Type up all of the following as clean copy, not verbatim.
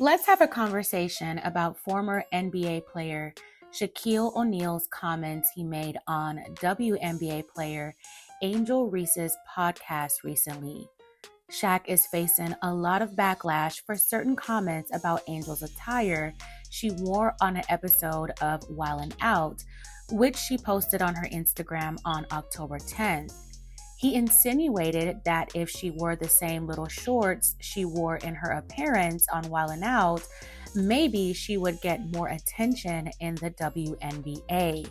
Let's have a conversation about former NBA player Shaquille O'Neal's comments he made on WNBA player Angel Reese's podcast recently. Shaq is facing a lot of backlash for certain comments about Angel's attire she wore on an episode of Wildin' Out, which she posted on her Instagram on October 10th. He insinuated that if she wore the same little shorts she wore in her appearance on Wildin' Out, maybe she would get more attention in the WNBA.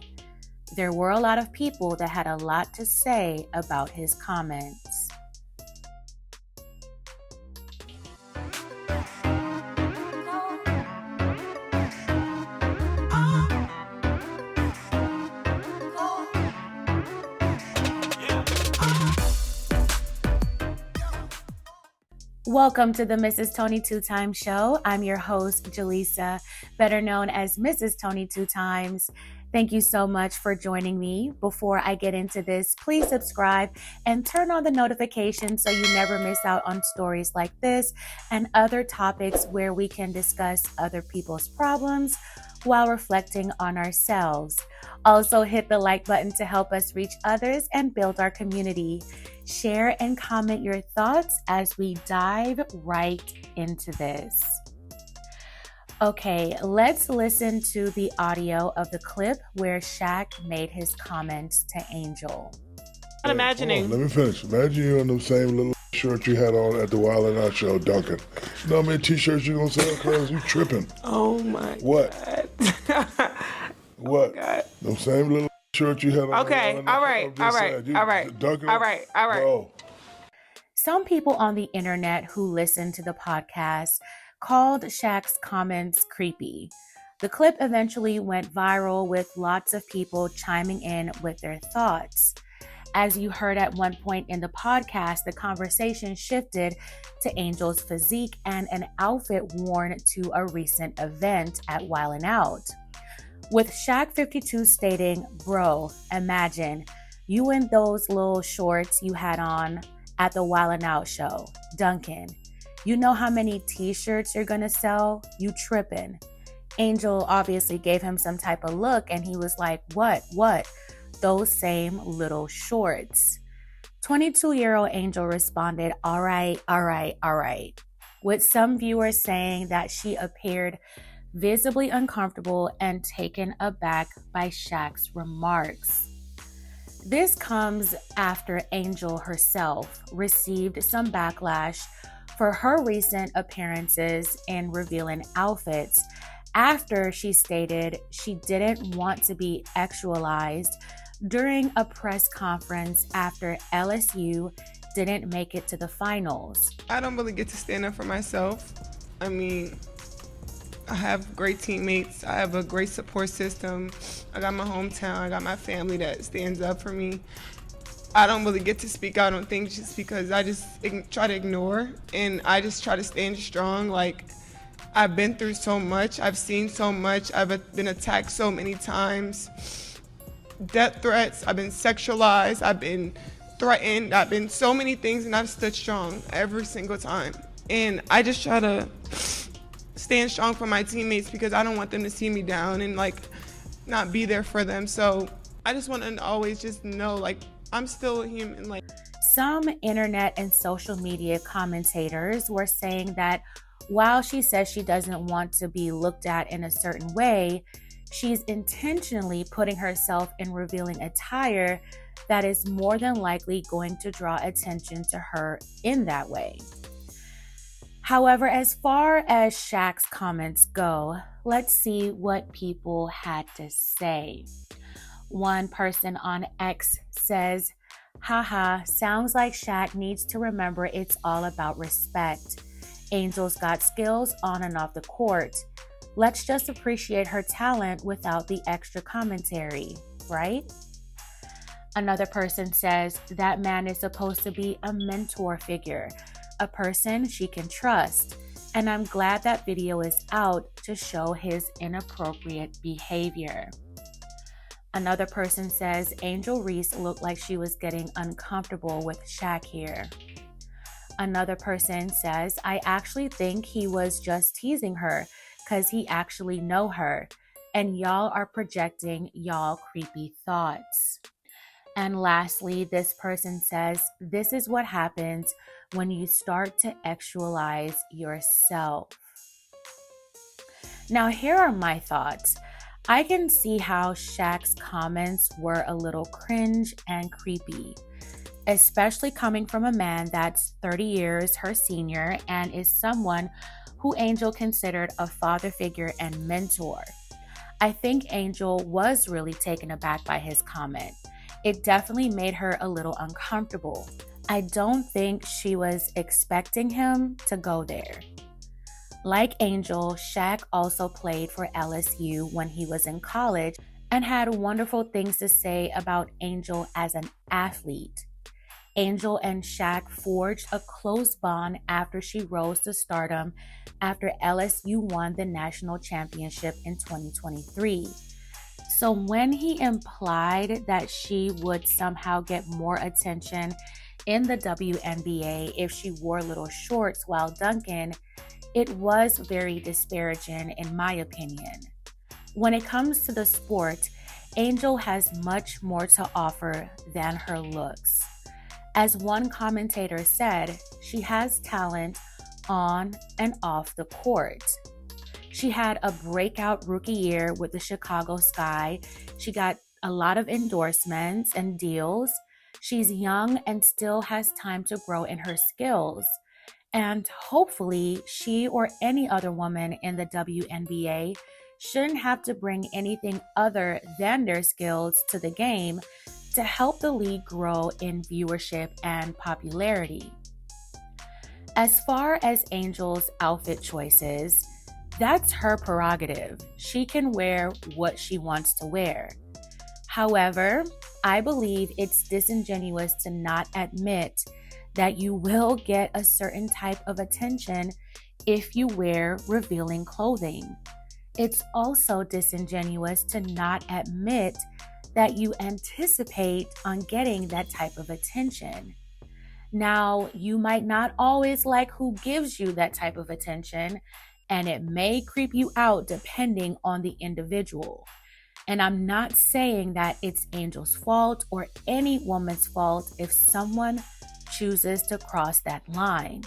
There were a lot of people that had a lot to say about his comments. Welcome to the Mrs. Tony Two Times Show. I'm your host, Jaleesa, better known as Mrs. Tony Two Times. Thank you so much for joining me. Before I get into this, please subscribe and turn on the notifications so you never miss out on stories like this and other topics where we can discuss other people's problems while reflecting on ourselves. Also, hit the like button to help us reach others and build our community. Share and comment your thoughts as we dive right into this. Okay, let's listen to the audio of the clip where Shaq made his comments to Angel. I'm imagining. Let me finish. Imagine you in the same little shirt you had on at the Wildin' Out show, Duncan. You know how many t-shirts you gonna sell, cuz? You tripping. Oh my what? God. What? Oh God. The same little shirt you had on. Okay, all right. Bro. Some people on the internet who listened to the podcast called Shaq's comments creepy. The clip eventually went viral with lots of people chiming in with their thoughts. As you heard at one point in the podcast, the conversation shifted to Angel's physique and an outfit worn to a recent event at Wildin' Out. With Shaq 52 stating, "Bro, imagine you in those little shorts you had on at the Wildin' Out show. Duncan, you know how many t-shirts you're gonna sell? You tripping." Angel obviously gave him some type of look and he was like, What? Those same little shorts. 22-year-old Angel responded, all right. With some viewers saying that she appeared visibly uncomfortable and taken aback by Shaq's remarks. This comes after Angel herself received some backlash for her recent appearances in revealing outfits after she stated she didn't want to be actualized during a press conference after LSU didn't make it to the finals. I don't really get to stand up for myself. I mean, I have great teammates. I have a great support system. I got my hometown. I got my family that stands up for me. I don't really get to speak out on things just because I just try to ignore and I just try to stand strong. Like, I've been through so much. I've seen so much. I've been attacked so many times. Death threats. I've been sexualized. I've been threatened. I've been so many things and I've stood strong every single time. And I just try to stand strong for my teammates because I don't want them to see me down and like not be there for them. So I just want to always just know like I'm still a human. Like, some internet and social media commentators were saying that while she says she doesn't want to be looked at in a certain way, she's intentionally putting herself in revealing attire that is more than likely going to draw attention to her in that way. However, as far as Shaq's comments go, let's see what people had to say. One person on X says, "Haha, sounds like Shaq needs to remember it's all about respect. Angel's got skills on and off the court. Let's just appreciate her talent without the extra commentary, right?" Another person says, "That man is supposed to be a mentor figure, a person she can trust, and I'm glad that video is out to show his inappropriate behavior." Another person says Angel Reese looked like she was getting uncomfortable with Shaq here. Another person says, I actually think he was just teasing her because he actually know her. And y'all are projecting y'all creepy thoughts. And lastly, this person says, this is what happens when you start to actualize yourself. Now, here are my thoughts. I can see how Shaq's comments were a little cringe and creepy, especially coming from a man that's 30 years her senior and is someone who Angel considered a father figure and mentor. I think Angel was really taken aback by his comment. It definitely made her a little uncomfortable. I don't think she was expecting him to go there. Like Angel, Shaq also played for LSU when he was in college and had wonderful things to say about Angel as an athlete. Angel and Shaq forged a close bond after she rose to stardom after LSU won the national championship in 2023. So when he implied that she would somehow get more attention in the WNBA if she wore little shorts while dunking, it was very disparaging in my opinion. When it comes to the sport, Angel has much more to offer than her looks. As one commentator said, she has talent on and off the court. She had a breakout rookie year with the Chicago Sky. She got a lot of endorsements and deals. She's young and still has time to grow in her skills. And hopefully, she or any other woman in the WNBA shouldn't have to bring anything other than their skills to the game to help the league grow in viewership and popularity. As far as Angel's outfit choices, that's her prerogative. She can wear what she wants to wear. However, I believe it's disingenuous to not admit that you will get a certain type of attention if you wear revealing clothing. It's also disingenuous to not admit that you anticipate on getting that type of attention. Now, you might not always like who gives you that type of attention, and it may creep you out depending on the individual. And I'm not saying that it's Angel's fault or any woman's fault if someone chooses to cross that line.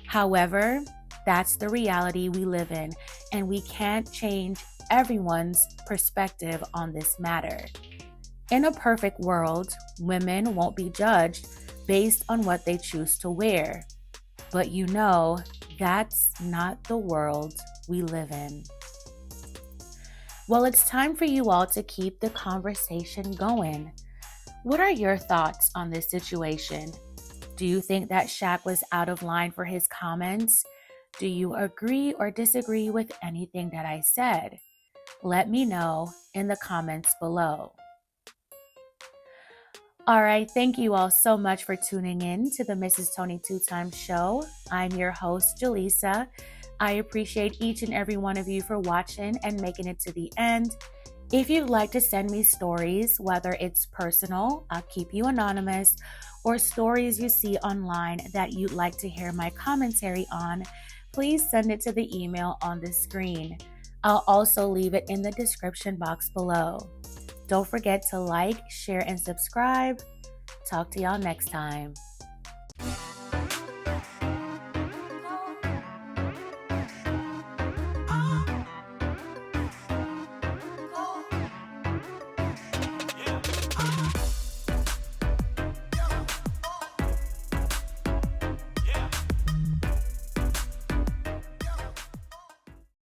However, that's the reality we live in, and we can't change everyone's perspective on this matter. In a perfect world, women won't be judged based on what they choose to wear. But you know, that's not the world we live in. Well, it's time for you all to keep the conversation going. What are your thoughts on this situation? Do you think that Shaq was out of line for his comments? Do you agree or disagree with anything that I said? Let me know in the comments below. All right, thank you all so much for tuning in to the Mrs. Tony Two Times Show. I'm your host, Jaleesa. I appreciate each and every one of you for watching and making it to the end. If you'd like to send me stories, whether it's personal, I'll keep you anonymous, or stories you see online that you'd like to hear my commentary on, please send it to the email on the screen. I'll also leave it in the description box below. Don't forget to like, share, and subscribe. Talk to y'all next time.